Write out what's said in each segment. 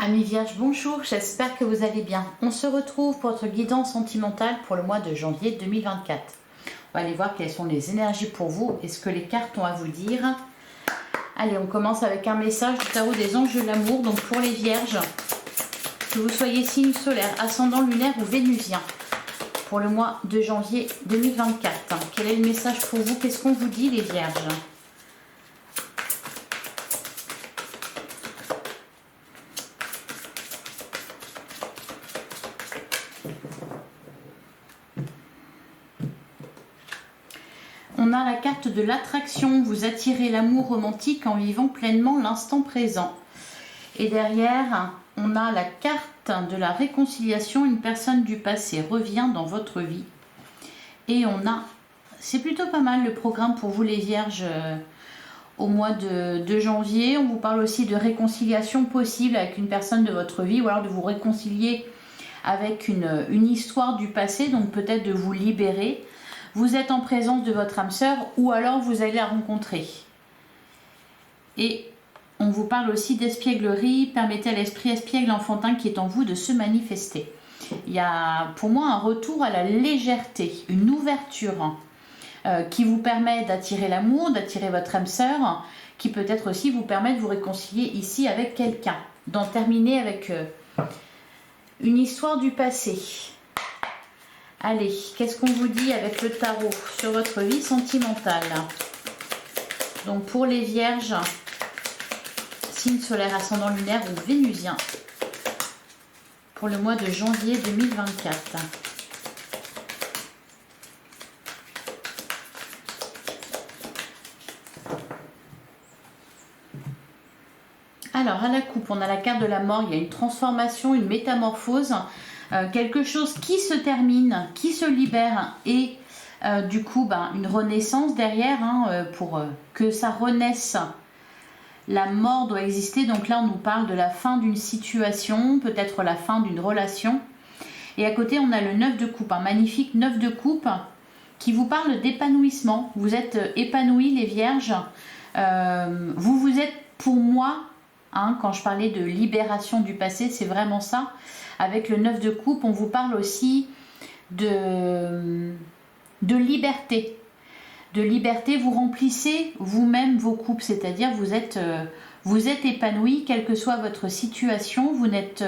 Amis Vierges, bonjour, j'espère que vous allez bien. On se retrouve pour votre guidance sentimentale pour le mois de janvier 2024. On va aller voir quelles sont les énergies pour vous et ce que les cartes ont à vous dire. Allez, on commence avec un message du tarot des anges de l'amour. Donc pour les Vierges, que vous soyez signe solaire, ascendant lunaire ou vénusien, pour le mois de janvier 2024. Quel est le message pour vous? Qu'est-ce qu'on vous dit les Vierges? On a la carte de l'attraction, vous attirez l'amour romantique en vivant pleinement l'instant présent. Et derrière, on a la carte de la réconciliation, une personne du passé revient dans votre vie. Et on a, c'est plutôt pas mal le programme pour vous les Vierges au mois de janvier. On vous parle aussi de réconciliation possible avec une personne de votre vie ou alors de vous réconcilier avec une histoire du passé, donc peut-être de vous libérer. Vous êtes en présence de votre âme sœur ou alors vous allez la rencontrer. Et on vous parle aussi d'espièglerie. Permettez à l'esprit espiègle enfantin qui est en vous de se manifester. Il y a pour moi un retour à la légèreté, une ouverture qui vous permet d'attirer l'amour, d'attirer votre âme sœur, qui peut-être aussi vous permet de vous réconcilier ici avec quelqu'un, d'en terminer avec une histoire du passé. Allez, qu'est-ce qu'on vous dit avec le tarot sur votre vie sentimentale? Donc pour les Vierges, signe solaire, ascendant lunaire ou vénusien, pour le mois de janvier 2024. Alors à la coupe, on a la carte de la mort, il y a une transformation, une métamorphose. Quelque chose qui se termine, qui se libère et du coup une renaissance derrière pour que ça renaisse. La mort doit exister, donc là on nous parle de la fin d'une situation, peut-être la fin d'une relation. Et à côté on a le 9 de coupe, un magnifique 9 de coupe qui vous parle d'épanouissement. Vous êtes épanouis les Vierges, vous êtes pour moi, quand je parlais de libération du passé, c'est vraiment ça. Avec le 9 de coupe, on vous parle aussi de liberté. De liberté, vous remplissez vous-même vos coupes, c'est-à-dire vous êtes épanoui, quelle que soit votre situation, vous n'êtes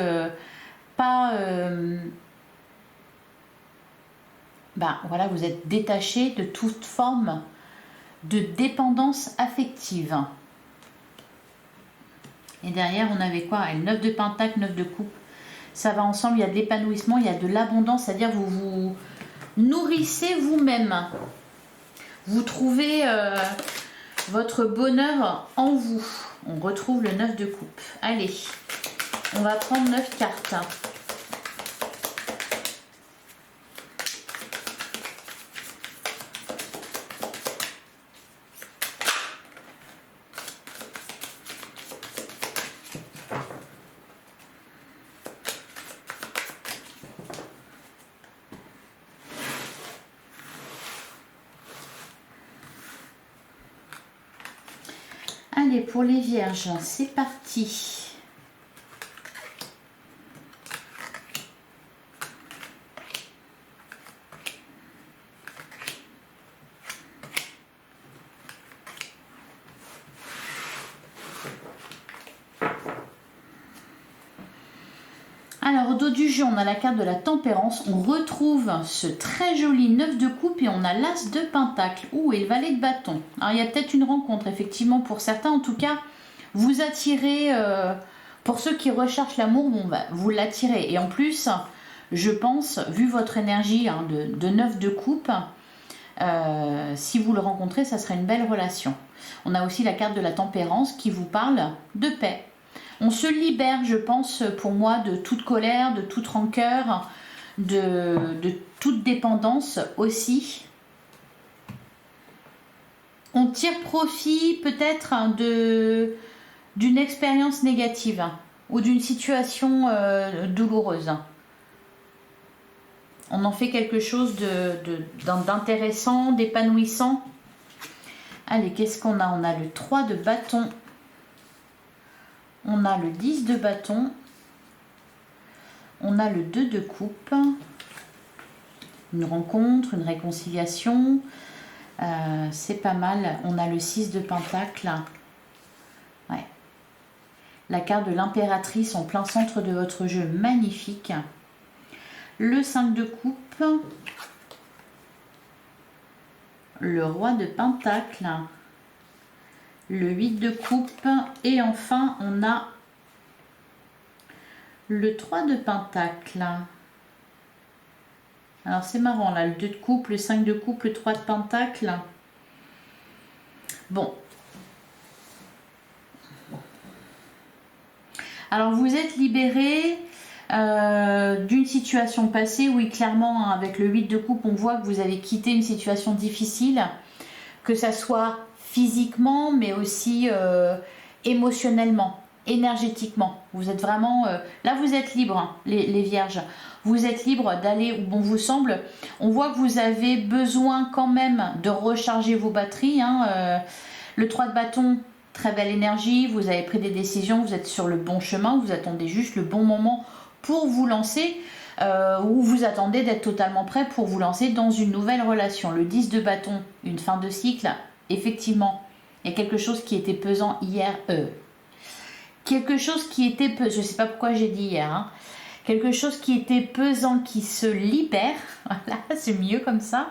pas... voilà, vous êtes détaché de toute forme de dépendance affective. Et derrière, on avait quoi? Le 9 de pentacle, 9 de coupe. Ça va ensemble, il y a de l'épanouissement, il y a de l'abondance, c'est-à-dire vous vous nourrissez vous-même. Vous trouvez votre bonheur en vous. On retrouve le 9 de coupe. Allez, on va prendre 9 cartes. Allez, pour les Vierges, c'est parti. Alors, au dos du jeu, on a la carte de la tempérance. On retrouve ce très joli 9 de coupe et on a l'as de pentacle. Et le valet de bâton. Alors, il y a peut-être une rencontre, effectivement, pour certains. En tout cas, vous attirez, pour ceux qui recherchent l'amour, vous l'attirez. Et en plus, je pense, vu votre énergie de 9 de coupe, si vous le rencontrez, ça serait une belle relation. On a aussi la carte de la tempérance qui vous parle de paix. On se libère, je pense, pour moi, de toute colère, de toute rancœur, de toute dépendance aussi. On tire profit peut-être d'une expérience négative ou d'une situation douloureuse. On en fait quelque chose d'intéressant, d'épanouissant. Allez, qu'est-ce qu'on a? On a le 3 de bâton. On a le 10 de bâton on a le 2 de coupe, une rencontre, une réconciliation, c'est pas mal. On a le 6 de pentacle, ouais. La carte de l'impératrice en plein centre de votre jeu, magnifique. Le 5 de coupe, le roi de pentacle, le 8 de coupe et enfin on a le 3 de pentacle. Alors c'est marrant là, le 2 de coupe, le 5 de coupe, le 3 de pentacle. Bon. Alors vous êtes libéré d'une situation passée, oui clairement hein, avec le 8 de coupe on voit que vous avez quitté une situation difficile, que ça soit physiquement mais aussi émotionnellement, énergétiquement. Vous êtes vraiment, là vous êtes libre hein, les vierges, vous êtes libre d'aller où bon vous semble. On voit que vous avez besoin quand même de recharger vos batteries hein, le 3 de bâton, très belle énergie, vous avez pris des décisions, vous êtes sur le bon chemin, vous attendez juste le bon moment pour vous lancer ou vous attendez d'être totalement prêt pour vous lancer dans une nouvelle relation. Le 10 de bâton, une fin de cycle, effectivement, il y a quelque chose qui était pesant hier, quelque chose qui était pesant, je ne sais pas pourquoi j'ai dit hier, hein, quelque chose qui était pesant qui se libère, voilà, c'est mieux comme ça.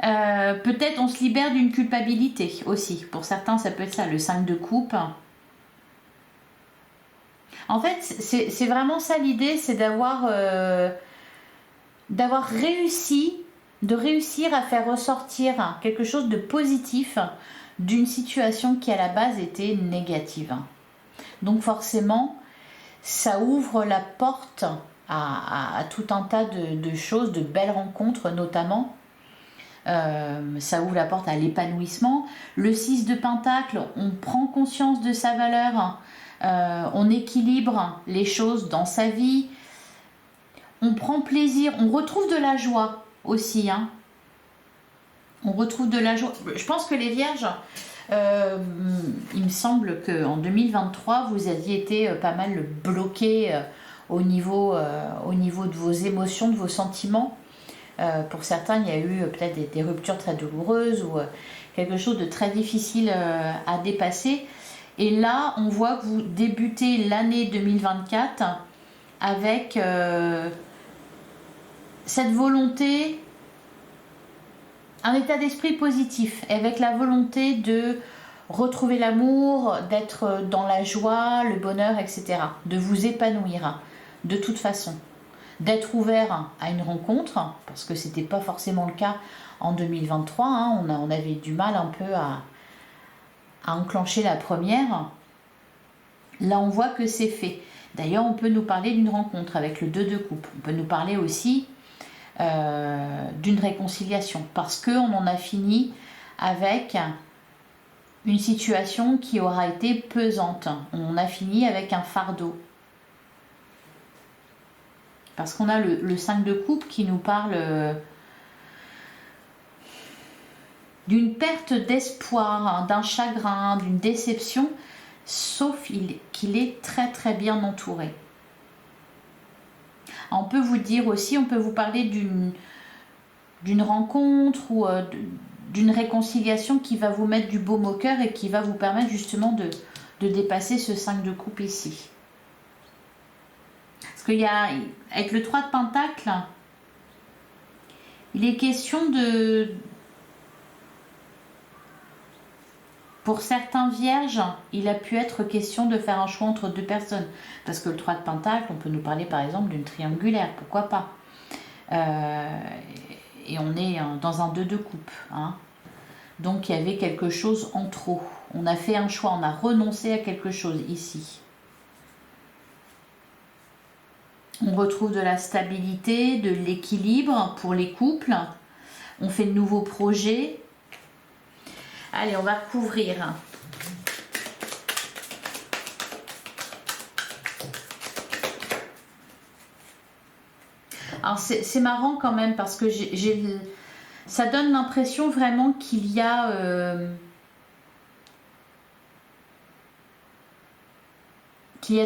Peut-être on se libère d'une culpabilité aussi, pour certains ça peut être ça, le 5 de coupe. En fait, c'est vraiment ça l'idée, c'est d'avoir réussi, de réussir à faire ressortir quelque chose de positif d'une situation qui à la base était négative. Donc forcément, ça ouvre la porte à tout un tas de choses, de belles rencontres notamment. Ça ouvre la porte à l'épanouissement. Le 6 de pentacle, on prend conscience de sa valeur. On équilibre les choses dans sa vie, on prend plaisir, on retrouve de la joie aussi. Hein. On retrouve de la joie. Je pense que les vierges, il me semble qu'en 2023, vous aviez été pas mal bloqués au niveau de vos émotions, de vos sentiments. Pour certains, il y a eu peut-être des ruptures très douloureuses ou quelque chose de très difficile à dépasser. Et là, on voit que vous débutez l'année 2024 avec cette volonté, un état d'esprit positif, avec la volonté de retrouver l'amour, d'être dans la joie, le bonheur, etc. De vous épanouir de toute façon. D'être ouvert à une rencontre, parce que ce n'était pas forcément le cas en 2023. Hein, on avait du mal un peu à enclencher la première. Là on voit que c'est fait. D'ailleurs on peut nous parler d'une rencontre avec le 2 de coupe, on peut nous parler aussi d'une réconciliation parce qu'on en a fini avec une situation qui aura été pesante, on a fini avec un fardeau parce qu'on a le 5 de coupe qui nous parle d'une perte d'espoir, hein, d'un chagrin, d'une déception, sauf qu'il est très très bien entouré. On peut vous dire aussi, on peut vous parler d'une rencontre ou d'une réconciiliation qui va vous mettre du baume au cœur et qui va vous permettre justement de dépasser ce 5 de coupe ici. Parce qu'il y a, avec le 3 de pentacle, il est question de... Pour certains vierges, il a pu être question de faire un choix entre deux personnes. Parce que le 3 de pentacle, on peut nous parler par exemple d'une triangulaire, pourquoi pas. Et on est dans un 2 de coupe. Hein. Donc il y avait quelque chose en trop. On a fait un choix, on a renoncé à quelque chose ici. On retrouve de la stabilité, de l'équilibre pour les couples. On fait de nouveaux projets. Allez, on va recouvrir. Alors c'est marrant quand même parce que ça donne l'impression vraiment qu'il y a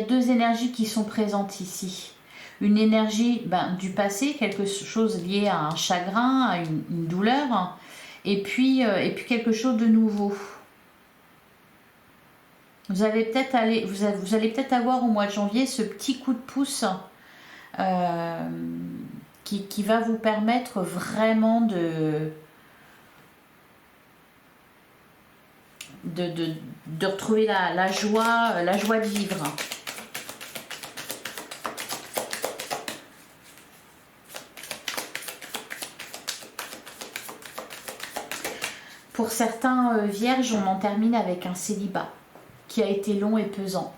deux énergies qui sont présentes ici. une énergie du passé, quelque chose lié à un chagrin, à une douleur, et puis quelque chose de nouveau. Vous allez peut-être avoir au mois de janvier ce petit coup de pouce qui va vous permettre vraiment de retrouver la joie de vivre. Pour certains vierges, on en termine avec un célibat qui a été long et pesant.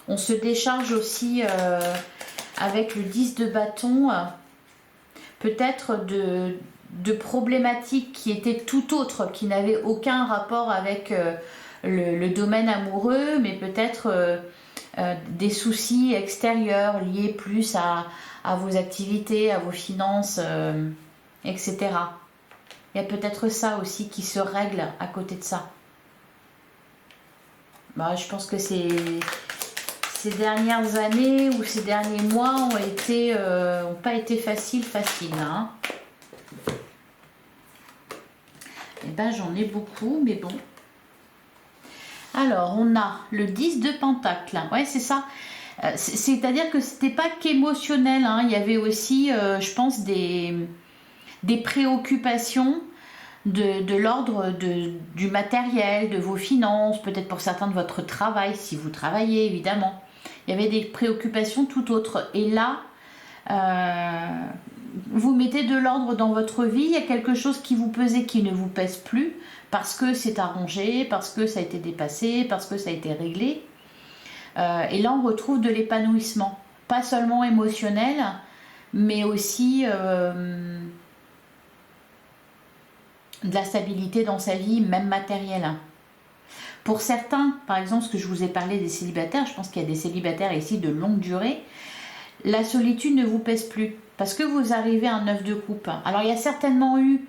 On se décharge aussi avec le 10 de bâton, peut-être de problématiques qui étaient tout autres, qui n'avaient aucun rapport avec le domaine amoureux, mais peut-être des soucis extérieurs liés plus à vos activités, à vos finances, etc. Il y a peut-être ça aussi qui se règle à côté de ça. Je pense que ces dernières années ou ces derniers mois ont pas été faciles. Hein. J'en ai beaucoup, mais bon. Alors, on a le 10 de Pentacle. Ouais, c'est ça. C'est-à-dire que c'était pas qu'émotionnel. Hein. Il y avait aussi, je pense, des préoccupations de l'ordre du matériel, de vos finances, peut-être pour certains de votre travail, si vous travaillez, évidemment. Il y avait des préoccupations tout autres. Et là, vous mettez de l'ordre dans votre vie, il y a quelque chose qui vous pesait, qui ne vous pèse plus, parce que c'est arrangé, parce que ça a été dépassé, parce que ça a été réglé. Et là, on retrouve de l'épanouissement, pas seulement émotionnel, mais aussi de la stabilité dans sa vie, même matérielle. Pour certains, par exemple, ce que je vous ai parlé des célibataires, je pense qu'il y a des célibataires ici de longue durée, la solitude ne vous pèse plus, parce que vous arrivez à un 9 de coupe. Alors, il y a certainement eu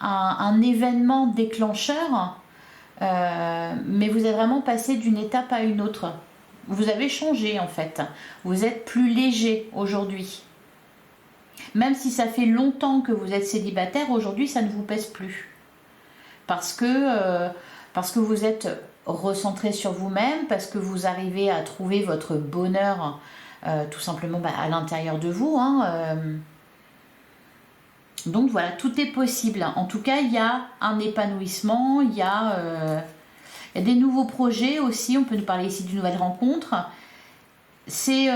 un événement déclencheur, mais vous êtes vraiment passé d'une étape à une autre. Vous avez changé, en fait. Vous êtes plus léger aujourd'hui. Même si ça fait longtemps que vous êtes célibataire, aujourd'hui, ça ne vous pèse plus. Parce que vous êtes recentré sur vous-même, parce que vous arrivez à trouver votre bonheur tout simplement à l'intérieur de vous. Hein, Donc voilà, tout est possible. En tout cas, il y a un épanouissement, il y a des nouveaux projets aussi. On peut nous parler ici d'une nouvelle rencontre. C'est...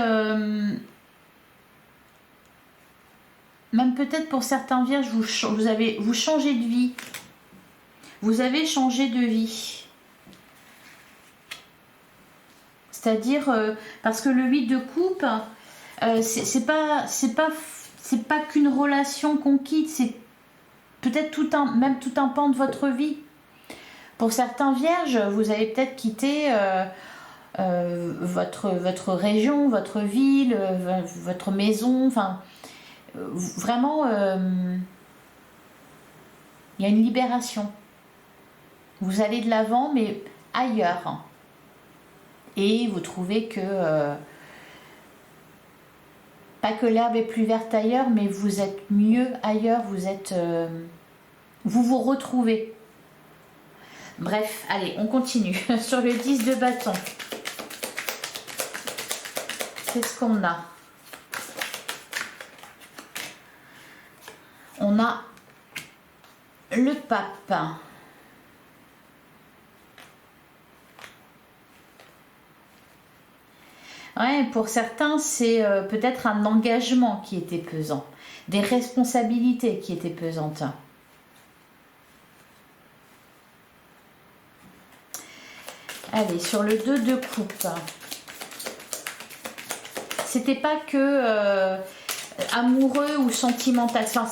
même peut-être pour certains vierges, vous changez de vie. Vous avez changé de vie. C'est-à-dire, parce que le 8 de coupe, c'est pas qu'une relation qu'on quitte, c'est peut-être même tout un pan de votre vie. Pour certains vierges, vous avez peut-être quitté votre région, votre ville, votre maison, enfin... Vraiment, il y a une libération. Vous allez de l'avant, mais ailleurs. Et vous trouvez que, pas que l'herbe est plus verte ailleurs, mais vous êtes mieux ailleurs, vous vous retrouvez. Bref, allez, on continue. Sur le 10 de bâton. Qu'est-ce qu'on a ? On a le pape. Ouais, pour certains, c'est peut-être un engagement qui était pesant, des responsabilités qui étaient pesantes. Allez, sur le 2 de coupe. C'était pas que... amoureux ou sentimental, enfin,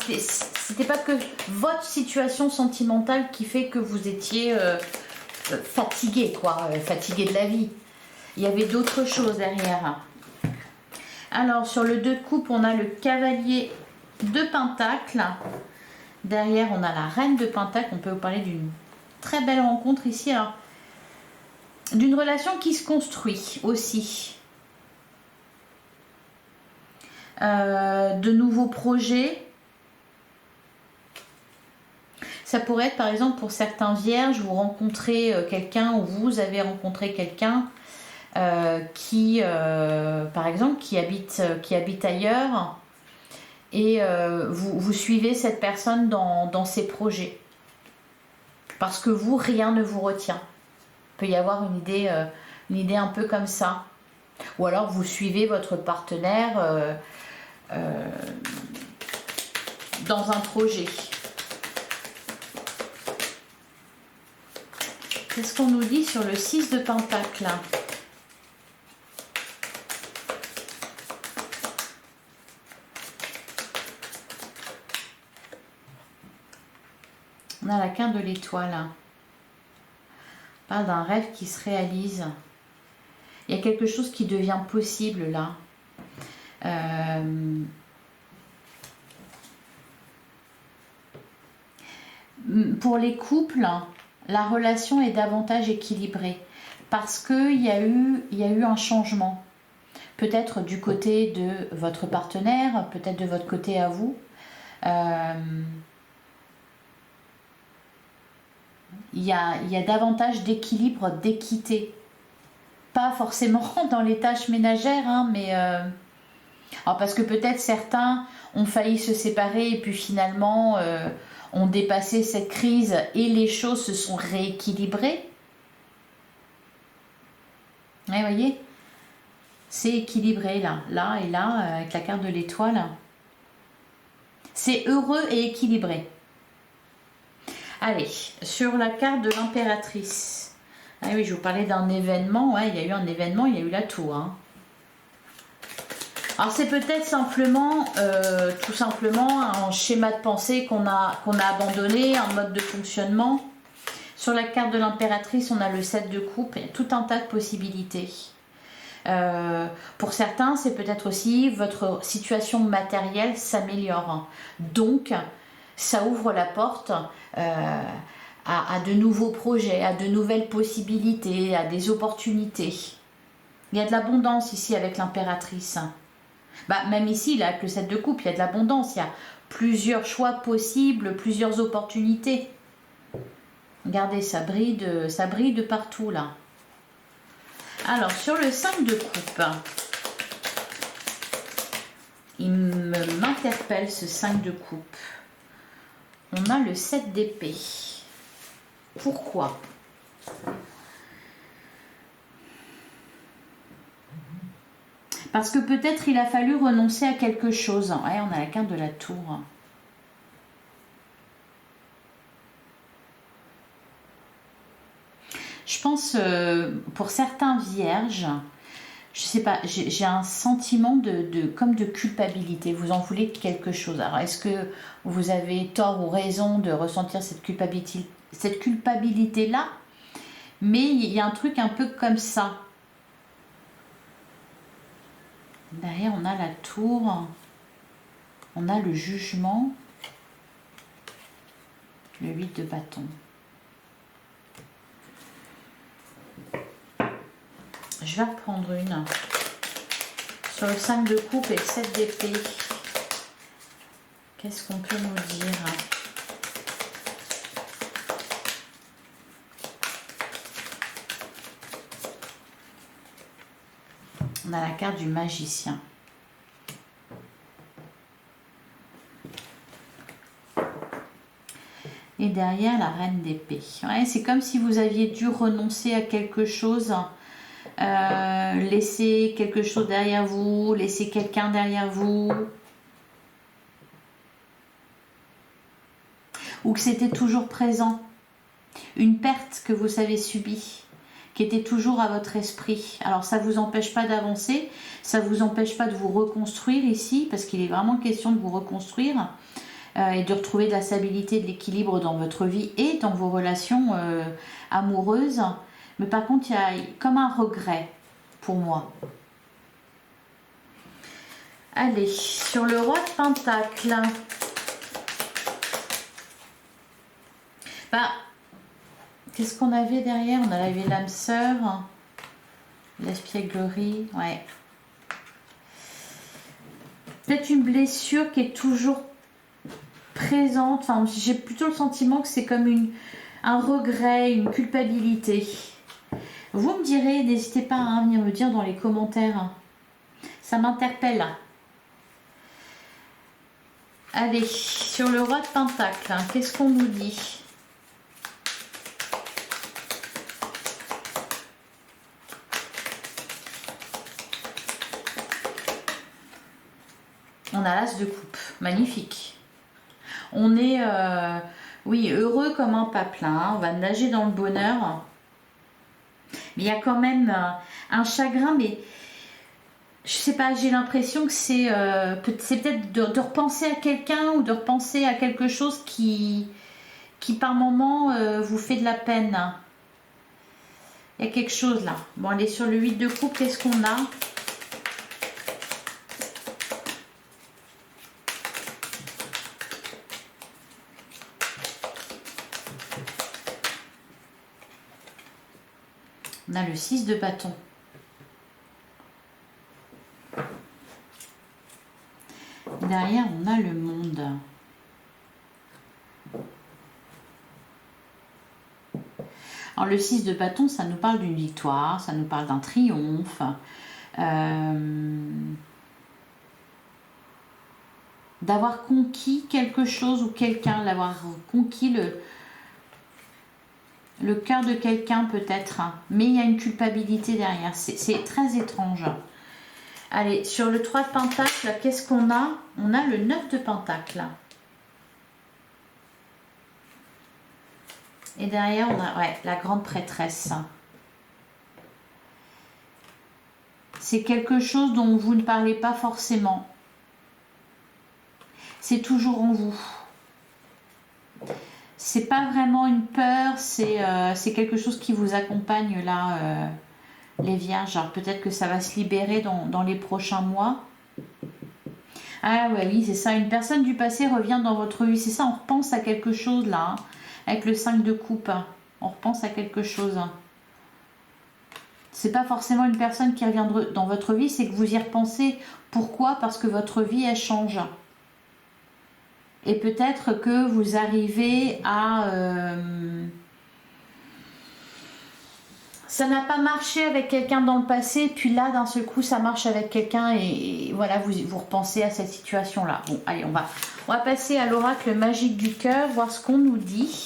c'était pas que votre situation sentimentale qui fait que vous étiez fatigué, fatigué de la vie. Il y avait d'autres choses derrière. Alors sur le 2 de coupe, on a le cavalier de Pentacle. Derrière, on a la reine de Pentacle. On peut vous parler d'une très belle rencontre ici. Alors, d'une relation qui se construit aussi. de nouveaux projets. Ça pourrait être par exemple pour certains vierges, vous rencontrez quelqu'un ou vous avez rencontré quelqu'un qui, par exemple, qui habite ailleurs et vous suivez cette personne dans ses projets. Parce que vous, rien ne vous retient. Il peut y avoir une idée un peu comme ça. Ou alors vous suivez votre partenaire dans un projet. Qu'est-ce qu'on nous dit sur le 6 de Pentacle là? On a la carte de l'étoile. On parle d'un rêve qui se réalise. Il y a quelque chose qui devient possible là. Pour les couples, la relation est davantage équilibrée parce qu'il y a eu un changement. Peut-être du côté de votre partenaire, peut-être de votre côté à vous. Il y a davantage d'équilibre, d'équité. Pas forcément dans les tâches ménagères, hein, mais alors parce que peut-être certains ont failli se séparer et puis finalement ont dépassé cette crise et les choses se sont rééquilibrées. Vous voyez, c'est équilibré là et là, avec la carte de l'étoile. C'est heureux et équilibré. Allez, sur la carte de l'impératrice. Ah oui, je vous parlais d'un événement. Ouais, il y a eu un événement, il y a eu la tour. Hein. Alors c'est peut-être simplement, tout simplement, un schéma de pensée qu'on a abandonné, un mode de fonctionnement. Sur la carte de l'impératrice, on a le 7 de coupe, il y a tout un tas de possibilités. Pour certains, c'est peut-être aussi votre situation matérielle s'améliore. Donc, ça ouvre la porte à de nouveaux projets, à de nouvelles possibilités, à des opportunités. Il y a de l'abondance ici avec l'impératrice. Bah, même ici, là, avec le 7 de coupe, il y a de l'abondance. Il y a plusieurs choix possibles, plusieurs opportunités. Regardez, ça brille de partout, là. Alors, sur le 5 de coupe, il m'interpelle, ce 5 de coupe. On a le 7 d'épée. Pourquoi ? Parce que peut-être il a fallu renoncer à quelque chose. Ouais, on a la carte de la tour. Je pense, pour certains vierges, je sais pas, j'ai un sentiment comme de culpabilité. Vous en voulez quelque chose. Alors, est-ce que vous avez tort ou raison de ressentir cette culpabilité-là? Mais il y a un truc un peu comme ça. Derrière, on a la tour. On a le jugement. Le 8 de bâton. Je vais reprendre une. Sur le 5 de coupe et le 7 d'épée. Qu'est-ce qu'on peut nous dire ? On a la carte du magicien. Et derrière, la reine d'épée. Ouais, c'est comme si vous aviez dû renoncer à quelque chose. Laisser quelque chose derrière vous, laisser quelqu'un derrière vous, ou que c'était toujours présent, une perte que vous avez subie, qui était toujours à votre esprit. Alors ça vous empêche pas d'avancer, ça vous empêche pas de vous reconstruire ici, parce qu'il est vraiment question de vous reconstruire et de retrouver de la stabilité, de l'équilibre dans votre vie et dans vos relations amoureuses. Mais par contre, il y a comme un regret pour moi. Allez, sur le roi de Pentacle. Bah, qu'est-ce qu'on avait derrière? On avait l'âme sœur, l'espièglerie, ouais. peut-être une blessure qui est toujours présente. Enfin, j'ai plutôt le sentiment que c'est comme un regret, une culpabilité. Vous me direz, n'hésitez pas à venir me dire dans les commentaires. Ça m'interpelle. Allez, sur le roi de Pentacle, qu'est-ce qu'on nous dit? On a l'as de coupe, magnifique. On est, oui, heureux comme un pape là, hein. On va nager dans le bonheur. Mais il y a quand même un chagrin, mais je sais pas, j'ai l'impression que c'est peut-être de repenser à quelqu'un ou de repenser à quelque chose qui par moment vous fait de la peine. Il y a quelque chose là. Bon, allez, sur le 8 de coupe, qu'est-ce qu'on a? On a le 6 de bâton. Derrière, on a le monde. Alors, le 6 de bâton, ça nous parle d'une victoire, ça nous parle d'un triomphe. D'avoir conquis quelque chose ou quelqu'un, d'avoir conquis le cœur de quelqu'un peut-être, mais il y a une culpabilité derrière, c'est très étrange. Allez, sur le 3 de Pentacle, qu'est-ce qu'on a? On a le 9 de Pentacle. Et derrière, on a la grande prêtresse. C'est quelque chose dont vous ne parlez pas forcément. C'est toujours en vous. C'est pas vraiment une peur, c'est quelque chose qui vous accompagne là, les vierges. Alors peut-être que ça va se libérer dans les prochains mois. Ah ouais, oui, c'est ça. Une personne du passé revient dans votre vie. C'est ça, on repense à quelque chose là. Hein, avec le 5 de coupe. On repense à quelque chose. C'est pas forcément une personne qui revient dans votre vie, c'est que vous y repensez. Pourquoi? Parce que votre vie, elle change. Et peut-être que vous arrivez à... ça n'a pas marché avec quelqu'un dans le passé, puis là, d'un seul coup, ça marche avec quelqu'un et voilà, vous repensez à cette situation-là. Bon, allez, on va passer à l'oracle magique du cœur, voir ce qu'on nous dit.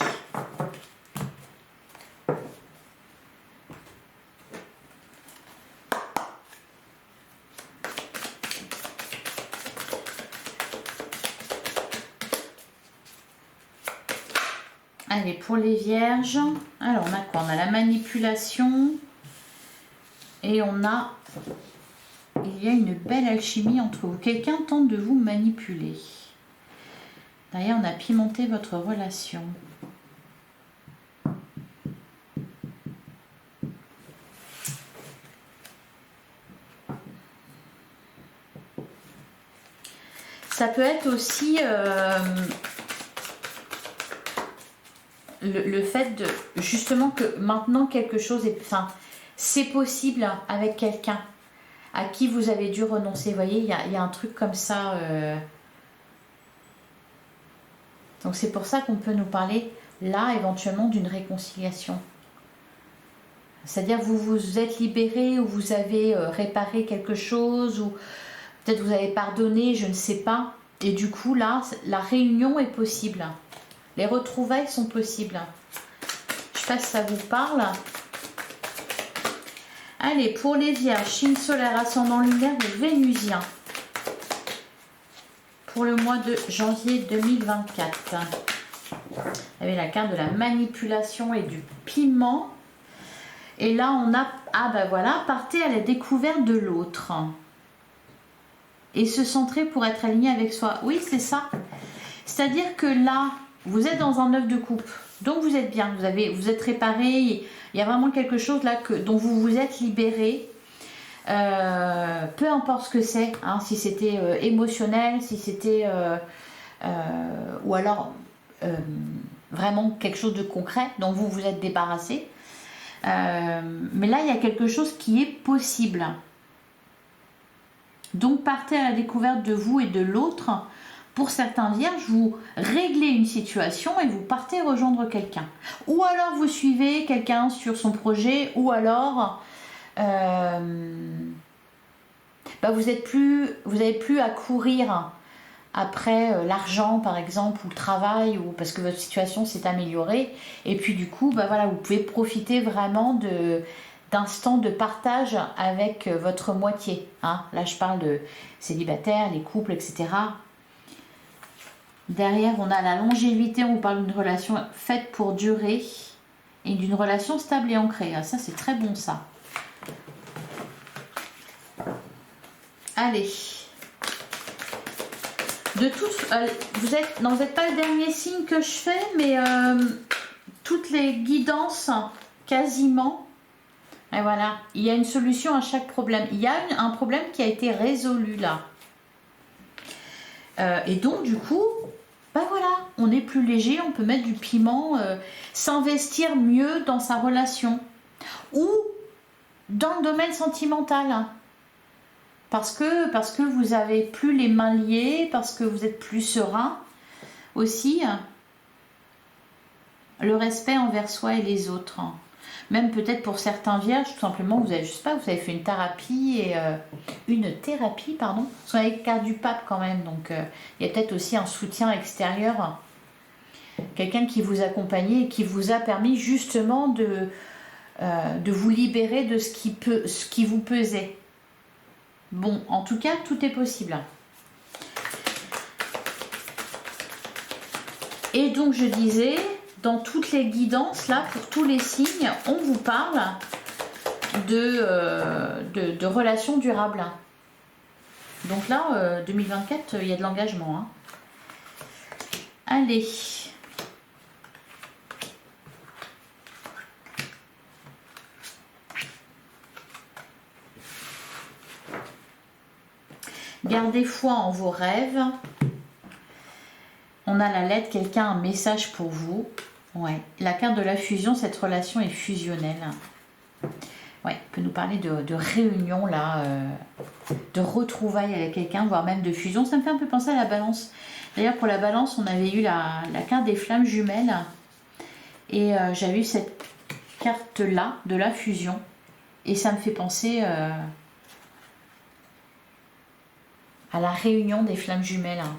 Allez, pour les vierges, alors on a quoi? On a la manipulation et il y a une belle alchimie entre vous. Quelqu'un tente de vous manipuler. D'ailleurs, on a pimenté votre relation. Ça peut être aussi... le fait de justement que maintenant quelque chose est, enfin, c'est possible avec quelqu'un à qui vous avez dû renoncer. Vous voyez, il y a un truc comme ça. Donc c'est pour ça qu'on peut nous parler là éventuellement d'une réconciliation. C'est-à-dire vous vous êtes libéré ou vous avez réparé quelque chose ou peut-être vous avez pardonné, je ne sais pas. Et du coup là, la réunion est possible. Les retrouvailles sont possibles. Je sais pas si ça vous parle. Allez, pour les vierges, signe solaire, ascendant lunaire ou vénusien. Pour le mois de janvier 2024. Vous avez la carte de la manipulation et du piment. Et là, on a... Ah ben voilà, partez à la découverte de l'autre. Et se centrer pour être aligné avec soi. Oui, c'est ça. C'est-à-dire que là... Vous êtes dans un 9 de coupe, donc vous êtes bien, vous êtes réparé, il y a vraiment quelque chose là dont vous vous êtes libéré, peu importe ce que c'est, hein, si c'était émotionnel, si c'était, ou alors vraiment quelque chose de concret dont vous vous êtes débarrassé. Mais là, il y a quelque chose qui est possible. Donc partez à la découverte de vous et de l'autre. Pour certains vierges, vous réglez une situation et vous partez rejoindre quelqu'un. Ou alors vous suivez quelqu'un sur son projet, ou alors vous n'avez plus à courir après l'argent par exemple, ou le travail, ou parce que votre situation s'est améliorée. Et puis du coup, voilà, vous pouvez profiter vraiment d'instants de partage avec votre moitié. Hein. Là, je parle de célibataires, les couples, etc. Derrière, on a la longévité, on parle d'une relation faite pour durer et d'une relation stable et ancrée. Ah, ça, c'est très bon, ça. Allez. De toutes, vous n'êtes pas le dernier signe que je fais, mais toutes les guidances, quasiment. Et voilà, il y a une solution à chaque problème. Il y a un problème qui a été résolu là. Et donc, du coup, voilà, on est plus léger, on peut mettre du piment, s'investir mieux dans sa relation. Ou dans le domaine sentimental. Hein. Parce que vous avez plus les mains liées, parce que vous êtes plus serein aussi. Le respect envers soi et les autres. Même peut-être pour certains vierges, tout simplement, vous avez, je sais pas, vous avez fait une thérapie, parce qu'on a les cartes du pape quand même, donc il y a peut-être aussi un soutien extérieur, quelqu'un qui vous accompagnait et qui vous a permis justement de vous libérer de ce qui vous pesait. Bon, en tout cas, tout est possible. Et donc, je disais, dans toutes les guidances, là, pour tous les signes, on vous parle de relations durables. Donc là, 2024, il y a de l'engagement. Hein. Allez. Gardez foi en vos rêves. On a la lettre, quelqu'un a un message pour vous. Ouais. La carte de la fusion, cette relation est fusionnelle. Ouais, peut nous parler de réunion là, de retrouvailles avec quelqu'un, voire même de fusion. Ça me fait un peu penser à la balance. D'ailleurs, pour la balance, on avait eu la carte des flammes jumelles. Et j'avais eu cette carte-là de la fusion. Et ça me fait penser à la réunion des flammes jumelles, hein,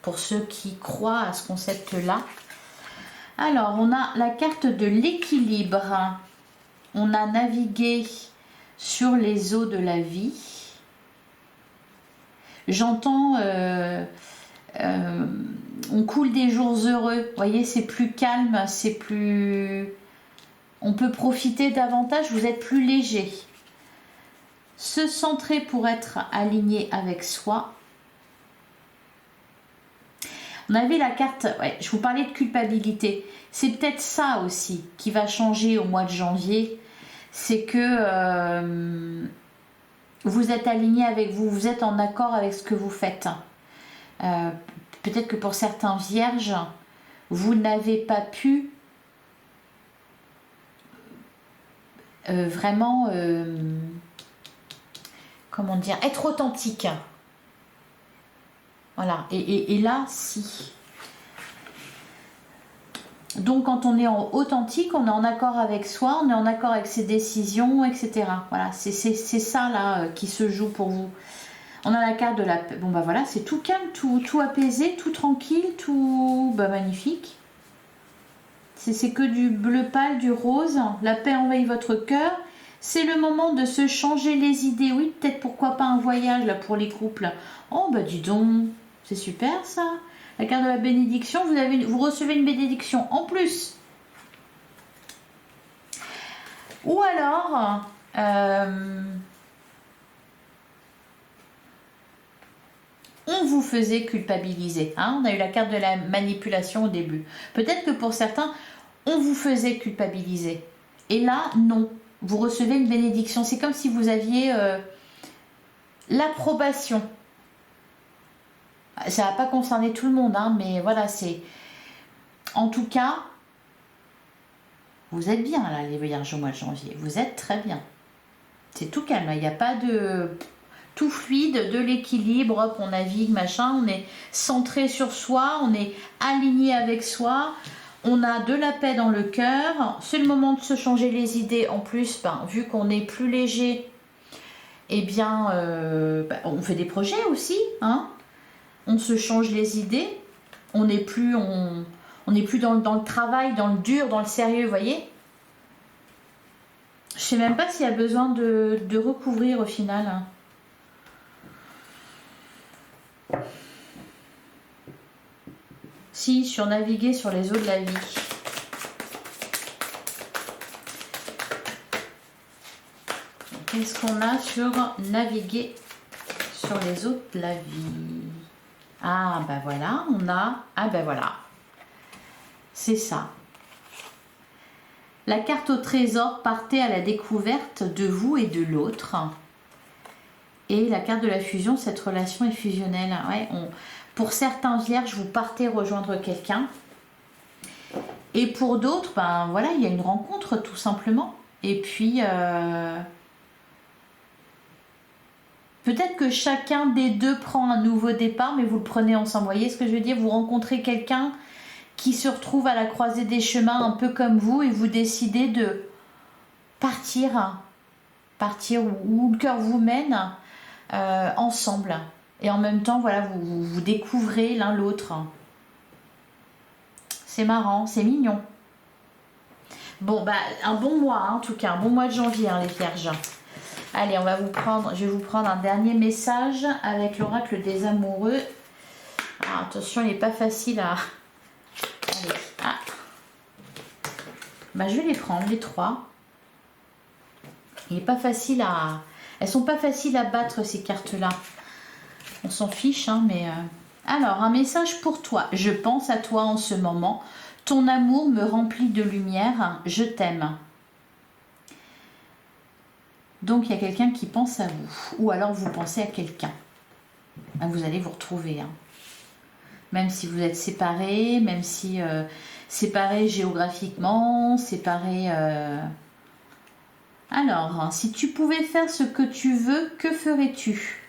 pour ceux qui croient à ce concept-là. Alors, on a la carte de l'équilibre. On a navigué sur les eaux de la vie. J'entends, on coule des jours heureux. Vous voyez, c'est plus calme, c'est plus... On peut profiter davantage, vous êtes plus léger. Se centrer pour être aligné avec soi. On avait la carte, ouais, je vous parlais de culpabilité. C'est peut-être ça aussi qui va changer au mois de janvier. C'est que vous êtes aligné avec vous, vous êtes en accord avec ce que vous faites. Peut-être que pour certains vierges, vous n'avez pas pu vraiment... comment dire, être authentique. Voilà, et là, si. Donc, quand on est en authentique, on est en accord avec soi, on est en accord avec ses décisions, etc. Voilà, c'est ça, là, qui se joue pour vous. On a la carte de la paix. Bon, voilà, c'est tout calme, tout apaisé, tout tranquille, tout... magnifique. C'est que du bleu pâle, du rose. La paix envahit votre cœur. C'est le moment de se changer les idées. Oui, peut-être pourquoi pas un voyage là pour les couples. Oh dis donc, c'est super ça. La carte de la bénédiction, vous recevez une bénédiction en plus. Ou alors, on vous faisait culpabiliser. Hein, on a eu la carte de la manipulation au début. Peut-être que pour certains, on vous faisait culpabiliser. Et là, non. Vous recevez une bénédiction. C'est comme si vous aviez l'approbation. Ça ne va pas concerner tout le monde, hein, mais voilà, c'est... En tout cas, vous êtes bien, là, les vierges au mois de janvier. Vous êtes très bien. C'est tout calme, il n'y a pas de tout fluide, de l'équilibre, hop, on navigue, machin, on est centré sur soi, on est aligné avec soi, on a de la paix dans le cœur. C'est le moment de se changer les idées. En plus, vu qu'on est plus léger, eh bien, on fait des projets aussi, hein. On se change les idées, on n'est plus, on n'est plus dans le travail, dans le dur, dans le sérieux, vous voyez. Je sais même pas s'il y a besoin de recouvrir au final. Si, sur naviguer sur les eaux de la vie. Qu'est-ce qu'on a sur naviguer sur les eaux de la vie? Ah, ben voilà, on a... Ah, ben voilà. C'est ça. La carte au trésor, partez à la découverte de vous et de l'autre. Et la carte de la fusion, cette relation est fusionnelle. Ouais, pour certains vierges, vous partez rejoindre quelqu'un. Et pour d'autres, ben voilà, il y a une rencontre tout simplement. Et puis, peut-être que chacun des deux prend un nouveau départ, mais vous le prenez ensemble. Vous voyez ce que je veux dire? Vous rencontrez quelqu'un qui se retrouve à la croisée des chemins un peu comme vous et vous décidez de partir où le cœur vous mène ensemble. Et en même temps, voilà, vous découvrez l'un l'autre. C'est marrant, c'est mignon. Bon, bah, un bon mois, hein, en tout cas, un bon mois de janvier, hein, les vierges. Allez, je vais vous prendre un dernier message avec l'oracle des amoureux. Ah, attention, il n'est pas facile à... Allez, ah. Bah, je vais les prendre, les trois. Il n'est pas facile à... Elles sont pas faciles à battre, ces cartes-là. On s'en fiche, hein, mais... Alors, un message pour toi. Je pense à toi en ce moment. Ton amour me remplit de lumière. Je t'aime. Donc, il y a quelqu'un qui pense à vous. Ou alors, vous pensez à quelqu'un. Vous allez vous retrouver. Hein. Même si vous êtes séparés, même si séparés géographiquement, séparés... Alors, si tu pouvais faire ce que tu veux, que ferais-tu?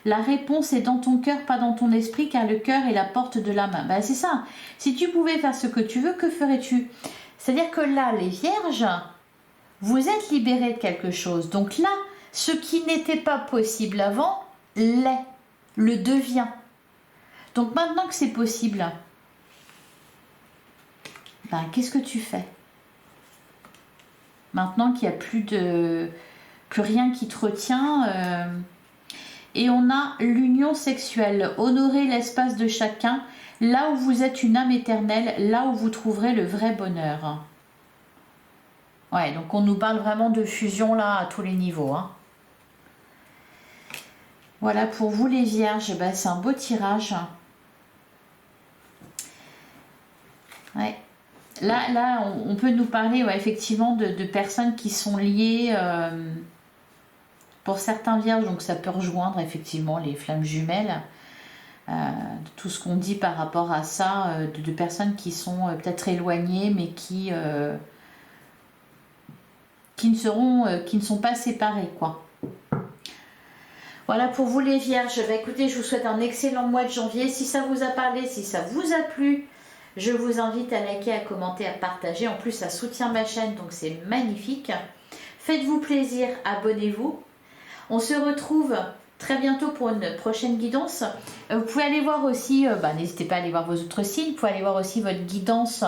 La réponse est dans ton cœur, pas dans ton esprit, car le cœur est la porte de l'âme. Ben, c'est ça. Si tu pouvais faire ce que tu veux, que ferais-tu? C'est-à-dire que là, les vierges, vous êtes libérés de quelque chose. Donc là, ce qui n'était pas possible avant, le devient. Donc maintenant que c'est possible, ben, qu'est-ce que tu fais? Maintenant qu'il n'y a plus rien qui te retient... Et on a l'union sexuelle. Honorer l'espace de chacun, là où vous êtes une âme éternelle, là où vous trouverez le vrai bonheur. Ouais, donc on nous parle vraiment de fusion là à tous les niveaux. Hein. Voilà pour vous les vierges, ben, c'est un beau tirage. Ouais. Là on peut nous parler effectivement de personnes qui sont liées... Pour certains vierges, donc ça peut rejoindre effectivement les flammes jumelles, tout ce qu'on dit par rapport à ça, de personnes qui sont peut-être éloignées, mais qui ne sont pas séparées, quoi. Voilà pour vous les vierges. Bah, écoutez, je vous souhaite un excellent mois de janvier. Si ça vous a parlé, si ça vous a plu, je vous invite à liker, à commenter, à partager. En plus, ça soutient ma chaîne, donc c'est magnifique. Faites-vous plaisir, abonnez-vous. On se retrouve très bientôt pour une prochaine guidance. Vous pouvez aller voir aussi, n'hésitez pas à aller voir vos autres signes, vous pouvez aller voir aussi votre guidance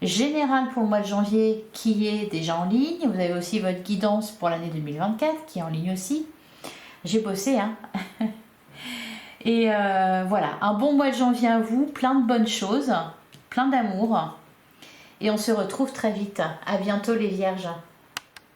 générale pour le mois de janvier qui est déjà en ligne. Vous avez aussi votre guidance pour l'année 2024 qui est en ligne aussi. J'ai bossé, hein. Et voilà, un bon mois de janvier à vous, plein de bonnes choses, plein d'amour. Et on se retrouve très vite. À bientôt les vierges.